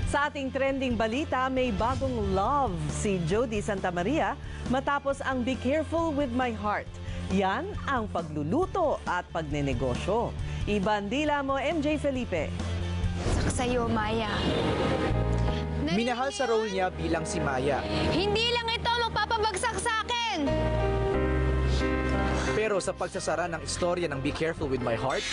Sa ating trending balita, may bagong love si Jody Santa Maria matapos ang Be Careful with My Heart. Yan ang pagluluto at pagnenegosyo. Ibandila mo, MJ Felipe. Sa'yo, Maya. Minahal sa role niya bilang si Maya. Hindi lang ito magpapabagsak sa akin! Pero sa pagsasara ng istorya ng Be Careful with My Heart,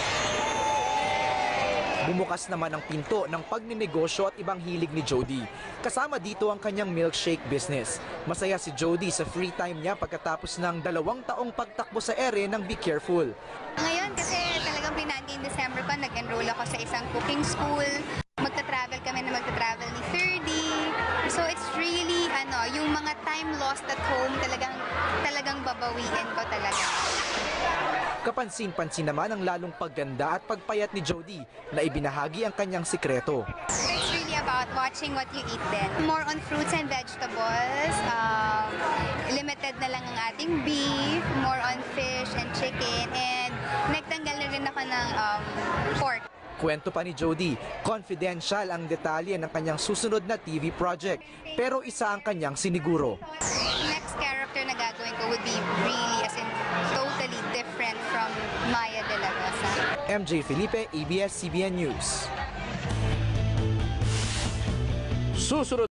bumukas naman ang pinto ng pagninegosyo at ibang hilig ni Jody. Kasama dito ang kanyang milkshake business. Masaya si Jody sa free time niya pagkatapos ng 2 taong pagtakbo sa ere ng Be Careful. Ngayon kasi talagang pinaan in December pa, nag-enroll ako sa isang cooking school. Magta-travel kami na magta-travel ni 30. So it's really, yung mga time lost at home, talagang babawiin ko talaga. Kapansin-pansin naman ang lalong pagganda at pagpayat ni Jody na ibinahagi ang kanyang sikreto. It's really about watching what you eat then. More on fruits and vegetables. Limited na lang ang ating beef, more on fish and chicken, and nagtanggal na rin ako ng pork. Kwento pa ni Jody, confidential ang detalye ng kanyang susunod na TV project, pero isa ang kanyang siniguro. Next character na gagawin ko would be really, as in, totally different from Maya de la Rosa. MJ Felipe, ABS-CBN News. Susunod